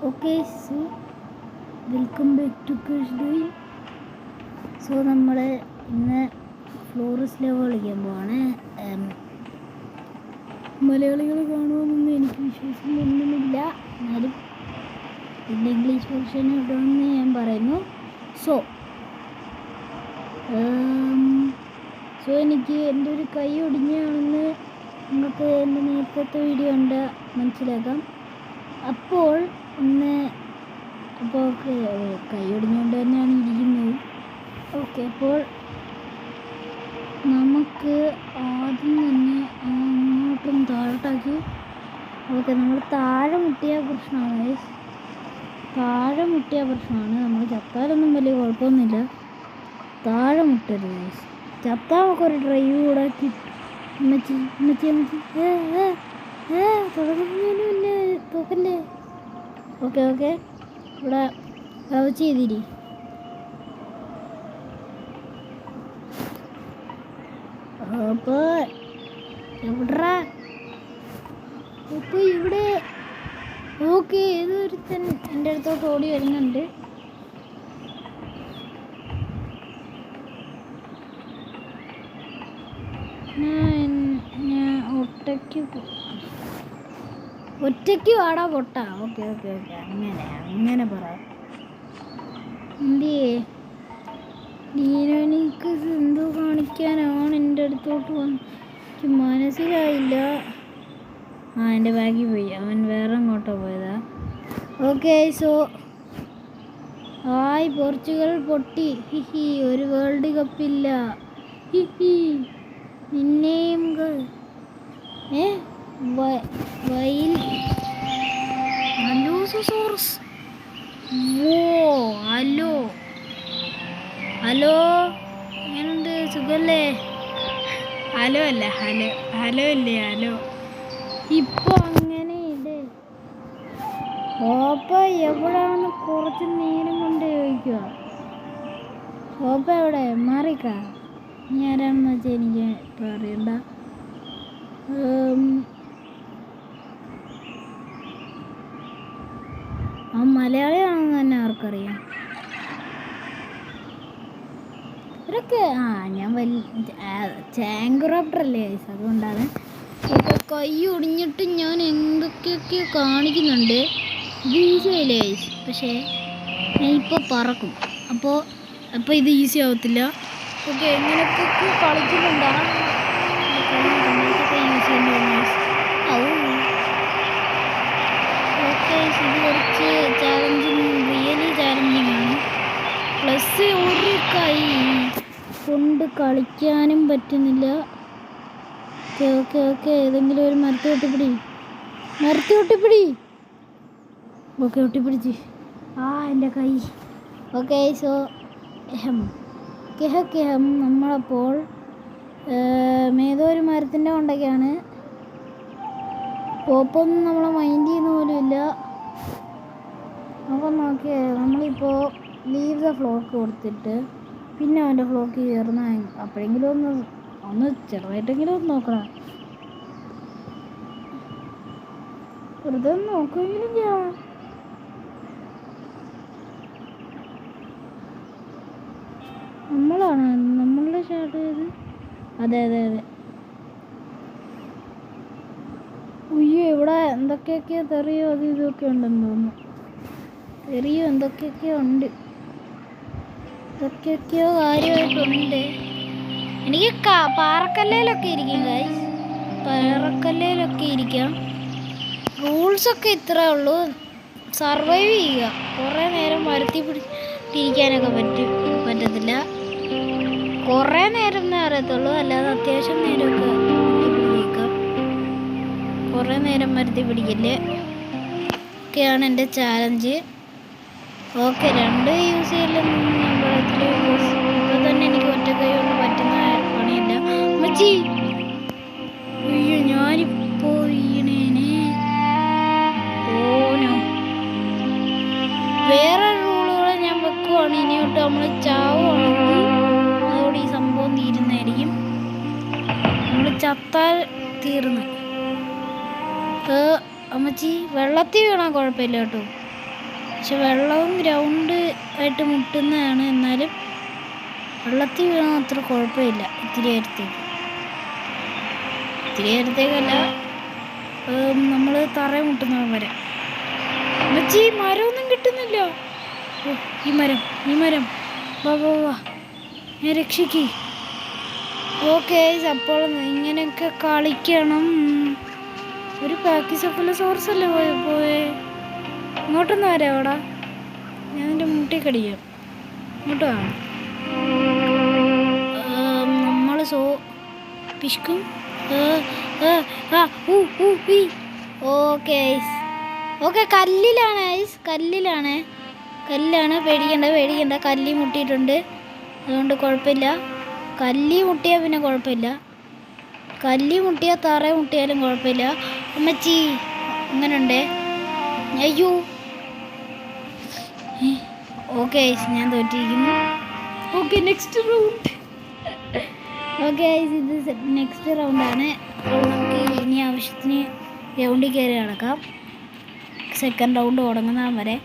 Okay so welcome back to cares. So നമ്മൾ ഇന്ന് Flores level കളിക്കാൻ പോവാണ്. മലയാളികൾ കാണുമെന്നൊന്നും എനിക്ക് വിശ്വാസമൊന്നുമില്ല, എന്നാലും ഇതിൻ്റെ ഇംഗ്ലീഷ് വെർഷൻ ഇടുമെന്ന് ഞാൻ പറയുന്നു. സോ എനിക്ക് എൻ്റെ ഒരു കൈ ഒടിഞ്ഞാണെന്ന് നിങ്ങൾക്ക് എൻ്റെ നേരത്തെ വീഡിയോ ഉണ്ട് മനസ്സിലാക്കാം. അപ്പോൾ കൈ ഒടിഞ്ഞുകൊണ്ട് തന്നെയാണ് ഇരിക്കുന്നത്. ഓക്കെ, അപ്പോൾ നമുക്ക് ആദ്യം തന്നെ അങ്ങോട്ടും താഴോട്ടാക്കി. ഓക്കെ, നമ്മൾ താഴെ മുട്ടിയ പ്രശ്നമാണ്. നമ്മൾ ചത്താലൊന്നും വലിയ കുഴപ്പമൊന്നുമില്ല. താഴെ മുട്ടരുത്. ചത്താൽ നമുക്കൊരു ഡ്രൈവ് കൂടെ കിട്ടും. തുടങ്ങുന്നതിന് തോക്കല്ലേ. ഓക്കെ ഇവിടെ ചെയ്തിരി. അപ്പോൾ ഇവിടെ ഓക്കെ, ഏതൊരുത്തൻ എൻ്റെ അടുത്തോട്ട് ഓടി വരുന്നുണ്ട്. ഞാൻ ഒറ്റയ്ക്ക് വാടാ പൊട്ട. ഓക്കെ അങ്ങനെ പറയാം. നീനോനിക്ക് എന്തോ കാണിക്കാനാണ് എൻ്റെ അടുത്തോട്ട് എനിക്ക് മനസ്സിലായില്ല. എൻ്റെ ബാഗിൽ പോയി, അവൻ വേറെ അങ്ങോട്ടോ പോയതാ. ഓക്കെ സോ പോർച്ചുഗൽ പൊട്ടി. ഒരു വേൾഡ് കപ്പില്ല. നിന്നെയും ഹലോ എങ്ങനുണ്ട്, സുഖല്ലേ? ഹലോ ഇപ്പൊ അങ്ങനെ ഇല്ലേ? ഓപ്പ എവിടാണ് കുറച്ച് നേരം കൊണ്ട് ചോദിക്കുക. ഓപ്പ എവിടെ മാറിക്ക? നീ ആരാണെന്ന് വെച്ചാൽ എനിക്ക് ഇപ്പം അറിയണ്ട. ആ മലയാളിയാണെന്ന് തന്നെ ആർക്കറിയാം. ഇവരൊക്കെ ഞാൻ ചാങ്കുറാപ്റ്ററല്ലേ, അതുകൊണ്ടാണ്. ഇപ്പോൾ കൈ ഒടിഞ്ഞിട്ട് ഞാൻ എന്തൊക്കെയൊക്കെയോ കാണിക്കുന്നുണ്ട്. ഇത് ഈസിയായില്ലേ, പക്ഷേ ഞാനിപ്പോൾ പറക്കും. അപ്പോൾ ഇത് ഈസി ആവത്തില്ല. ഓക്കെ, എങ്ങനെയൊക്കെ കളിക്കുന്നുണ്ടാണ്. ഓക്കെ, ഇത് കുറച്ച് റിയലി ചാലഞ്ചിങ് ആണ്. പ്ലസ് ഒരു കൈ കൊണ്ട് കളിക്കാനും പറ്റുന്നില്ല. ഓക്കെ ഏതെങ്കിലും ഒരു മരത്തി ഒട്ടിപ്പിടി. ഓക്കെ, ഒട്ടിപ്പിടിച്ച്. എൻ്റെ കൈ. ഓക്കെ സോ നമ്മളപ്പോൾ ഏതോ ഒരു മരത്തിൻ്റെ കൊണ്ടൊക്കെയാണ്. പോപ്പൊന്നും നമ്മളെ മൈൻഡ് ചെയ്യുന്ന പോലും ഇല്ല. അപ്പം നോക്കിയേ, നമ്മളിപ്പോൾ ലീവ് ദ ഫ്ലോക്ക് കൊടുത്തിട്ട് പിന്നെ അവൻ്റെ ഫ്ലോക്ക് കയറുന്ന അപ്പോഴെങ്കിലും ഒന്ന് ചെറുതായിട്ടെങ്കിലും ഒന്ന് നോക്കണം. വെറുതെ ഒന്ന് നോക്കുമെങ്കിലും ചെയ്യാം. നമ്മളുടെ ഷാർട്ട് ചെയ്ത് അതെ ഉയ്യോ, ഇവിടെ എന്തൊക്കെയൊക്കെയോ തെറിയോ അത് ഇതൊക്കെ ഉണ്ടെന്ന് തോന്നുന്നു. തെറിയോ എന്തൊക്കെയൊക്കെയോ ഉണ്ട്, എന്തൊക്കെയൊക്കെയോ കാര്യമായിട്ടുണ്ട്. എനിക്ക് പാറക്കല്ലിലൊക്കെ ഇരിക്കാം. റൂൾസൊക്കെ ഇത്രേ ഉള്ളൂ. സർവൈവ് ചെയ്യുക. കുറേ നേരം മരത്തി പിടിച്ചിരിക്കാനൊക്കെ പറ്റത്തില്ല. കുറേ നേരം അറിയത്തുള്ളൂ, അല്ലാതെ അത്യാവശ്യം നേരമൊക്കെ പിടിക്കാം. കുറേ നേരം മരത്തി പിടിക്കല്ലേ ഒക്കെയാണ് എൻ്റെ ചാലഞ്ച്. ഓക്കെ, 2 യൂസ് ചെയ്യില്ലെന്ന് ഞാൻ പറയത്തില്ല. ഇപ്പോൾ തന്നെ എനിക്ക് ഒറ്റ കൈ കൊണ്ട് പറ്റുന്ന പണിയല്ല. അയ്യോ, ഞാനിപ്പോൾ വീണേനെ. ഓനോ, വേറെ റൂളുകൾ ഞാൻ വെക്കുവാണ്. ഇനിയോട്ട് നമ്മൾ ചാവുകയാണെങ്കിൽ അതോടെ ഈ സംഭവം തീരുന്നതായിരിക്കും. നമ്മൾ ചത്താൽ തീർന്ന്. അമ്മച്ചി വെള്ളത്തിൽ വീണാൽ കുഴപ്പമില്ല കേട്ടോ. പക്ഷെ വെള്ളവും ഗ്രൗണ്ട് ആയിട്ട് മുട്ടുന്നതാണ്. എന്നാലും വെള്ളത്തിൽ വീണാൽ അത്ര കുഴപ്പമില്ല. ഇത്തിരി നേരത്തേക്കല്ല, നമ്മൾ തറ മുട്ടുന്ന വരെ. മച്ചി മരമൊന്നും കിട്ടുന്നില്ല. ഓ ഈ മരം വാ വാ വാ, ഞാൻ രക്ഷിക്ക്. ഓക്കെ, അപ്പോൾ ഇങ്ങനെയൊക്കെ കളിക്കണം. ഒരു പാക്കിസോഫിലോസോറസ് അല്ലേ പോയേ? ഇങ്ങോട്ടൊന്നും വരാവടാ, ഞാൻ എൻ്റെ മുട്ടി കടിക്കാം. ഇങ്ങോട്ട് വാ. നമ്മൾ പിഷ്കും. ഓക്കെ കല്ലിലാണ്. പേടിക്കണ്ട. കല്ലി മുട്ടിയിട്ടുണ്ട്, അതുകൊണ്ട് കുഴപ്പമില്ല. കല്ലി മുട്ടിയാൽ പിന്നെ കുഴപ്പമില്ല. കല്ലി മുട്ടിയാൽ തറ മുട്ടിയാലും കുഴപ്പമില്ല. അമ്മച്ചി അങ്ങനുണ്ടേ. അയ്യോ, ഓക്കെ ഞാൻ തോറ്റിരിക്കുന്നു. Okay, next round. ഓക്കെ, ഇത് നെക്സ്റ്റ് റൗണ്ടാണ്. അപ്പോൾ നമുക്ക് ഇനി ആവശ്യത്തിന് ഗ്രൗണ്ടിൽ കയറി നടക്കാം. സെക്കൻഡ് റൗണ്ട് തുടങ്ങുന്നതാൻ വരെ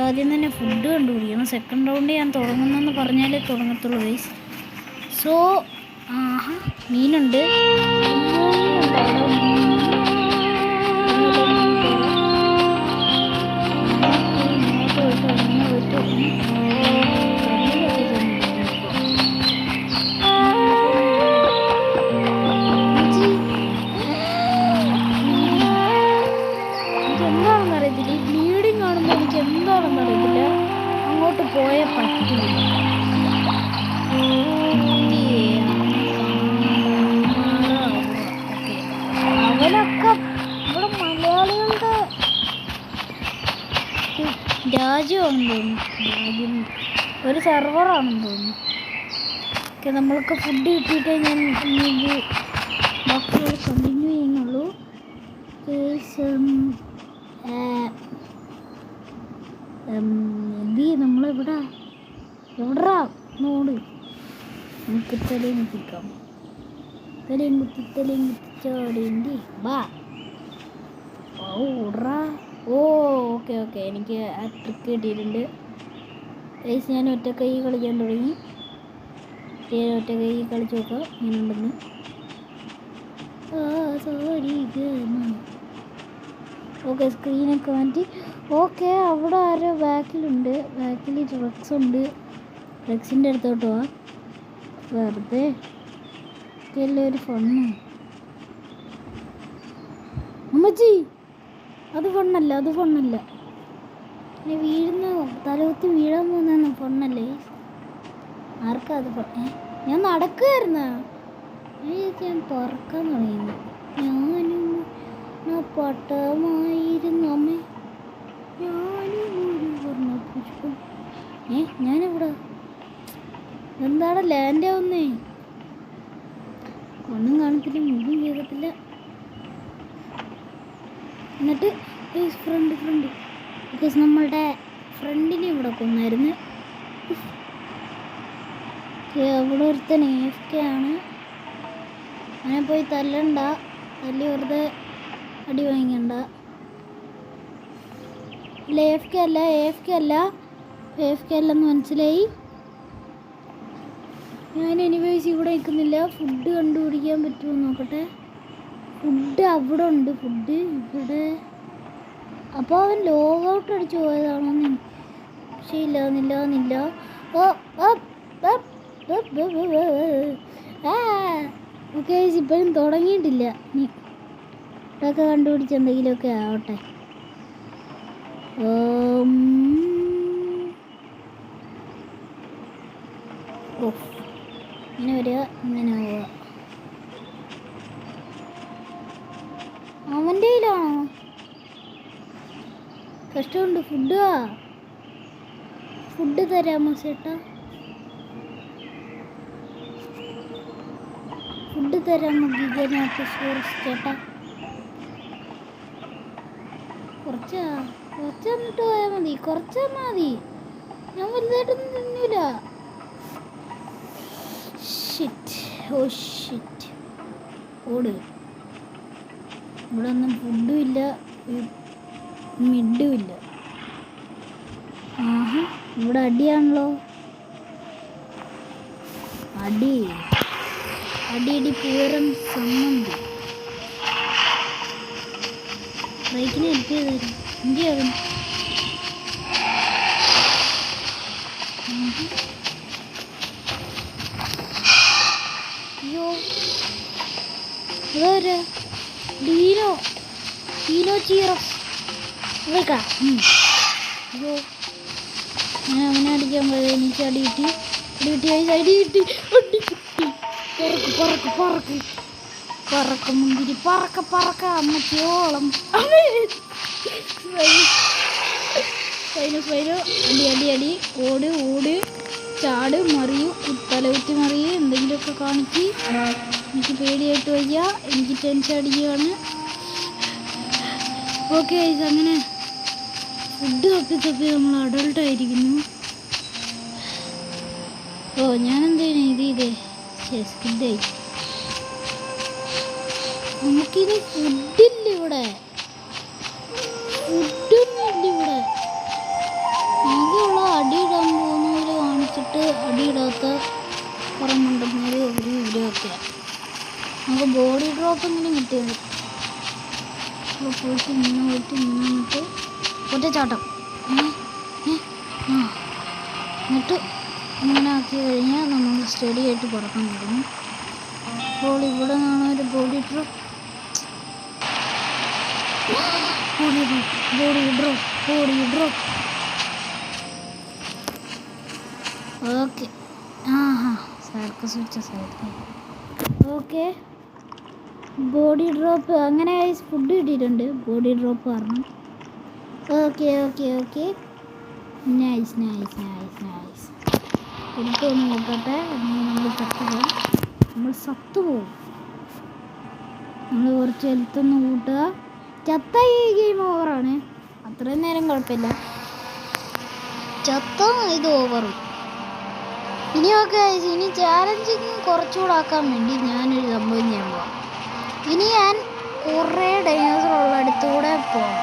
ആദ്യം തന്നെ ഫുഡ് കണ്ടുപിടിക്കണം. സെക്കൻഡ് റൗണ്ട് ഞാൻ തുടങ്ങുന്നെന്ന് പറഞ്ഞാലേ തുടങ്ങത്തുള്ളൂ ഗൈസ്. സോ മീനുണ്ട്. അങ്ങോട്ട് പോയ പറ്റില്ല. അവനൊക്കെ ഇവിടെ മലയാളികളുടെ രാജ്യമാണെന്ന് തോന്നുന്നു. ഒരു സെർവറാണെന്ന് തോന്നുന്നു. ഓക്കെ, നമ്മൾക്ക് ഫുഡ് കിട്ടിയിട്ടേ ഞാൻ ബാക്കിയോട് കണ്ടിന്യൂ ചെയ്യുന്നുള്ളൂ. നമ്മളിവിടെ എവിടാ നോട് നമുക്ക് തലയും കുത്തിക്കാം. തലയും കുത്തിച്ചോടേണ്ടി വാ. ഓടാ. ഓക്കെ എനിക്ക് ആ ട്രിക്ക് കിട്ടിയിട്ടുണ്ട്. ഞാൻ ഒറ്റ കൈ കളിക്കാൻ തുടങ്ങി. ഒറ്റ കൈ കളിച്ച് നോക്കാം ഇങ്ങനെയുണ്ടെന്ന്. ഓക്കെ, സ്ക്രീനൊക്കെ മാറ്റി. ഓക്കെ, അവിടെ ആരോ ബാക്കിൽ റെക്സ് ഉണ്ട്. റെക്സിൻ്റെ അടുത്തോട്ട് പോവാ. വെറുതെ ഒരു ഫണ്ണ്. അമ്മച്ചി അത് ഫണ്ണല്ല. വീഴുന്ന തലകുത്തി വീഴാൻ പോകുന്ന ഫണ്ണല്ലേ? ആർക്കാ അത്? ഞാൻ നടക്കുമായിരുന്ന, ഞാൻ പറക്കാൻ തുടങ്ങിയത്. ഞാനും പട്ടമായിരുന്നു അമ്മേ, ഞാനും പറഞ്ഞ പുഷ്പം. ഞാനെവിടെ? എന്താണ് ലാൻഡ് ആവുന്നേ? ഒന്നും കാണത്തില്ല, മുഴുവൻ കേൾക്കത്തില്ല. എന്നിട്ട് ഫ്രണ്ട് ബിക്കോസ് നമ്മളുടെ ഫ്രണ്ടിനെ ഇവിടെ കൊന്നായിരുന്നു. അവിടെ ഒരുത്തൻ AFK ആണ്. അങ്ങനെ പോയി തല്ലണ്ട, തല്ലി വെറുതെ അടി വാങ്ങിക്കണ്ട. AFK അല്ലെന്ന് മനസ്സിലായി. ഞാൻ എനിവേസ് ഇവിടെ നിൽക്കുന്നില്ല. ഫുഡ് കണ്ടുപിടിക്കാൻ പറ്റുമോ നോക്കട്ടെ. ഫുഡ് അവിടെ ഉണ്ട്, ഫുഡ് ഇവിടെ. അപ്പോൾ അവൻ ലോഗ് ഔട്ട് അടിച്ചു പോയതാണോന്ന് പക്ഷേ ഇല്ലാന്നില്ല. ഓക്കെ, ഇപ്പോഴും തുടങ്ങിയിട്ടില്ല. ഇതൊക്കെ കണ്ടുപിടിച്ച് എന്തെങ്കിലുമൊക്കെ ആവട്ടെ. ഇങ്ങനെ വരിക, ഇങ്ങനെ ആവുക. അവൻ്റെ കയ്യിലാണോ? കഷ്ടമുണ്ട്. ഫുഡ് തരാമോ ചേട്ടാ? ഫുഡ് തരാമോ ഗിഗനാട്ടോസോറസ് ചേട്ടാ? കുറച്ച് തന്നിട്ട് പോയാൽ മതി. കുറച്ച് തന്നാൽ മതി. ഞാൻ വലുതായിട്ടൊന്നും തിന്നില്ല. ഷിറ്റ് ഓട്. ഇവിടെ ഒന്നും ഫുഡും ഇല്ല, മിഡും ഇല്ല. ആഹാ, ഇവിടെ അടിയാണല്ലോ. അടി അടിയടി പൂരം സമ്മന്തി. ബൈക്കിനെ ഹെൽപ്പ് ചെയ്ത് തരും. എന്തിയാവും? അയ്യോ, അതാരാ? ഡീനോ ചീറസ്. അയ്യോ, ഞാൻ അവനെ അടിക്കാൻ പോയത്. എനിക്ക് അടി കിട്ടി. പറക്ക മുന്തിരി പറക്ക അമ്മച്ചോളം. അടി ഓട് ചാട് മറിയൂ, തലകുത്തി മറിയൂ, എന്തെങ്കിലുമൊക്കെ കാണിച്ച്. എനിക്ക് പേടിയായിട്ട് വയ്യ, എനിക്ക് ടെൻഷൻ അടിക്കുകയാണ്. ഓക്കെ, അങ്ങനെ ഫുഡ് തപ്പി നമ്മൾ അഡൾട്ടായിരിക്കുന്നു. ഓ, ഞാനെന്താണ് ഇതേ സ്കിഡായി. നമുക്കിനി ഫുഡൊന്നും ഇല്ല ഇവിടെ. ആകെയുള്ള അടിയിടാൻ പോകുന്നവർ കാണിച്ചിട്ട് അടിയിടാത്ത കുറേ മണ്ടന്മാർ ഒരു ഇവരൊക്കെ. നമുക്ക് ബോഡി ഡ്രോപ്പ് എങ്കിലും കിട്ടിയത്. പോയിട്ട് നിന്നിട്ട് ഒറ്റച്ചാട്ടം. എന്നിട്ട് ഇങ്ങനെ ആക്കി കഴിഞ്ഞാൽ നമ്മൾ സ്റ്റഡി ആയിട്ട് പറക്കാൻ തുടങ്ങും. അപ്പോൾ ഇവിടെ നിന്നാണ് ഒരു ബോഡി ഡ്രോപ്പ്. ഓക്കെ. സർക്കസ് വെച്ച സൈഡ്. Okay, body drop. അങ്ങനെ ഫുഡ് കിട്ടിയിട്ടുണ്ട്. ബോഡി ഡ്രോപ്പ് പറഞ്ഞു. ഓക്കെ. നൈസ്. എടുത്തൊന്ന് നോക്കട്ടെ. നമ്മൾ സത്തുപോകും. നമ്മൾ കുറച്ച് ഹെൽത്തൊന്ന് കൂട്ടുക. ചത്ത ഈ ഗെയിം ഓവറാണ്. അത്രയും നേരം കുഴപ്പമില്ല. ചത്ത ഇത് ഓവർ. ഇനി ഇനി ചാലഞ്ചിങ് കുറച്ചുകൂടെ ആക്കാൻ വേണ്ടി ഞാനൊരു സംഭവം ചെയ്യാൻ പോവാം. ഇനി ഞാൻ കുറേ ഡൈനോസർ ഉള്ള അടുത്തുകൂടെ പോവാം.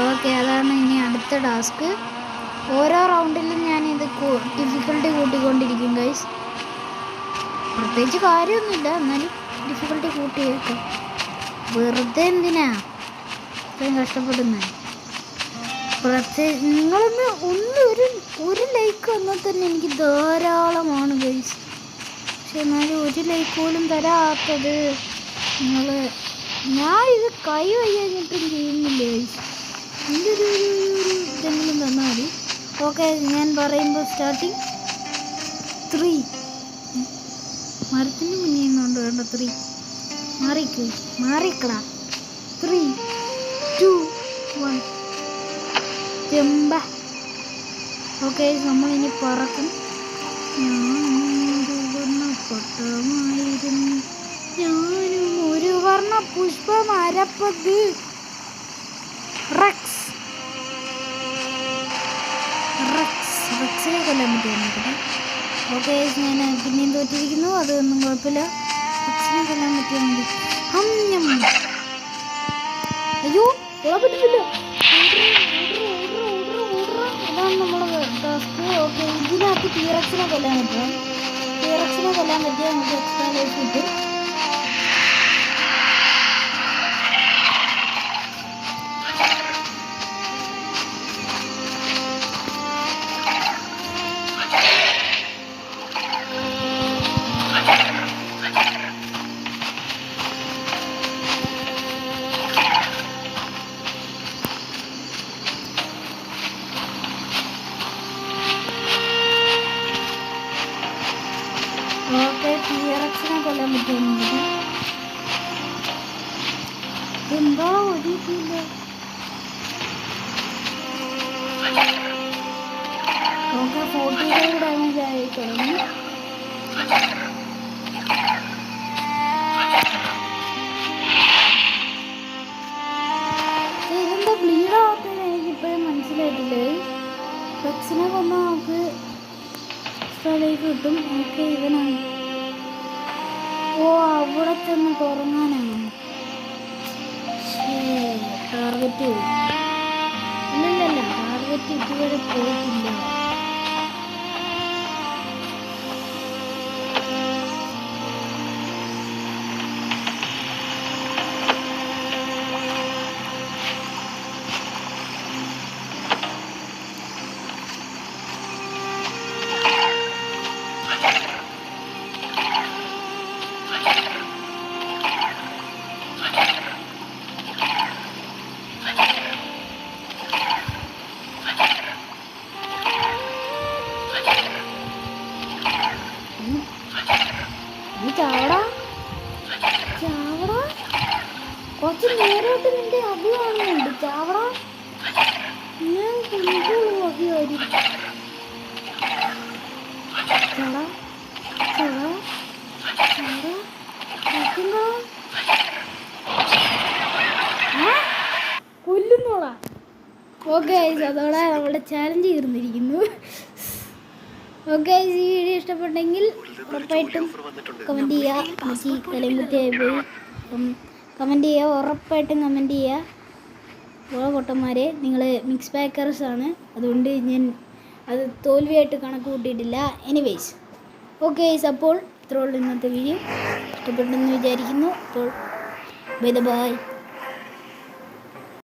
ഓക്കെ, അതാണ് ഇനി അടുത്ത ടാസ്ക്. ഓരോ റൗണ്ടിലും ഞാനിത് ഡിഫിക്കൽട്ടി കൂട്ടിക്കൊണ്ടിരിക്കും ഗൈസ്. പ്രത്യേകിച്ച് കാര്യമൊന്നുമില്ല, എന്നാലും ഡിഫിക്കൽട്ടി കൂട്ടിയേക്കും. വെറുതെ എന്തിനാ ഇത്രയും കഷ്ടപ്പെടുന്നത്? നിങ്ങളൊന്ന് ഒരു ലൈക്ക് വന്നാൽ തന്നെ എനിക്ക് ധാരാളമാണ് ഗൈസ്. പക്ഷെ എന്നാലും ഒരു ലൈക്ക് പോലും തരാത്തത് നിങ്ങൾ. ഞാൻ ഇത് കൈ വയ്യാഞ്ഞിട്ടും ചെയ്യുന്നില്ല ഗൈസ്. എൻ്റെ ഒരു ഇതെങ്കിലും തന്നാൽ മതി. ഓക്കെ, ഞാൻ പറയുമ്പോൾ സ്റ്റാർട്ടിങ് 3. മരത്തിന് മുന്നേ നിന്നുകൊണ്ട് വേണ്ട. 3 മാറിക്കടാ. 3, 2, 1 ചെമ്പ. ഓക്കെ, നമ്മളിനി പറക്കും. ഞാനും ഒരു വർണ്ണ പുഷ്പം അരപ്പത്. റെക്സിനെ കൊല്ലാൻ പറ്റുമോ? ഓക്കെ, ഞാൻ പിന്നെയും തോറ്റിരിക്കുന്നു. അതൊന്നും കുഴപ്പമില്ല. റെക്സിനെ കൊല്ലാൻ പറ്റുമെങ്കിൽ അയ്യോ പറ്റില്ല. ഇതാണ് നമ്മളെ ടാസ്ക്. ഓക്കെ, ഇതിനകത്ത് ടീറക്സിനെ കൊല്ലാൻ പറ്റുമോ? ടീറക്സിനെ കൊല്ലാൻ പറ്റിയാൽ നമുക്ക് എക്സ്ട്രാ ലൈഫ് കിട്ടും. ഓക്കെ, ടീറക്സിനെ കൊല്ലാൻ പറ്റുമെങ്കിൽ എന്താ ഒരിക്കില്ല. ഓക്കെ, 45 ഡാമേജ് ആയി തുടങ്ങി. ഇതെന്താ ബ്ലീഡാകത്തത് എനിക്കിപ്പോഴും മനസ്സിലായിട്ടില്ലേ. റെക്സിനെ കൊന്നാൽ നമുക്ക് സ്ഥലത്തേക്ക് കിട്ടും. ഓക്കെ, ഇവനാണ്. ഓ, അവിടെ ചെന്ന് തുറങ്ങാനാണ്. ടാർഗറ്റ് അല്ലല്ല ടാർഗറ്റ് ഇതുവരെ പോയിട്ടില്ല. ചാവടാ ചാവടാ, കുറച്ച് നേരമായിട്ട് നിന്റെ അത് കാണുന്നുണ്ട്. ചാവടാ, ഞാൻ കൊണ്ടുപോകും അഭിയായിരിക്കും. ചാടാ ചാടാ ചാടാ കൊല്ലുന്നോടാ. ഓക്കെ, അതോടെ നമ്മുടെ ചാലഞ്ച് തീർന്നിരിക്കുന്നു. ഓക്കെ, ഈ വീഡിയോ ഇഷ്ടപ്പെട്ടെങ്കിൽ ഉറപ്പായിട്ടും കമൻറ്റ് ചെയ്യുക. എനിക്ക് കലമ്പത്തിയായി പോയി കമൻറ്റ് ചെയ്യുക, ഉറപ്പായിട്ടും കമൻറ്റ് ചെയ്യുക. ഓ പൊട്ടന്മാരെ, നിങ്ങൾ മിക്സ് പാക്കേഴ്സാണ്, അതുകൊണ്ട് ഞാൻ അത് തോൽവിയായിട്ട് കണക്ക് കൂട്ടിയിട്ടില്ല. എനിവേയ്സ് ഓക്കെ, അപ്പോൾ ഇത്രയുള്ള ഇന്നത്തെ വീഡിയോ ഇഷ്ടപ്പെട്ടെന്ന് വിചാരിക്കുന്നു. അപ്പോൾ ബൈ.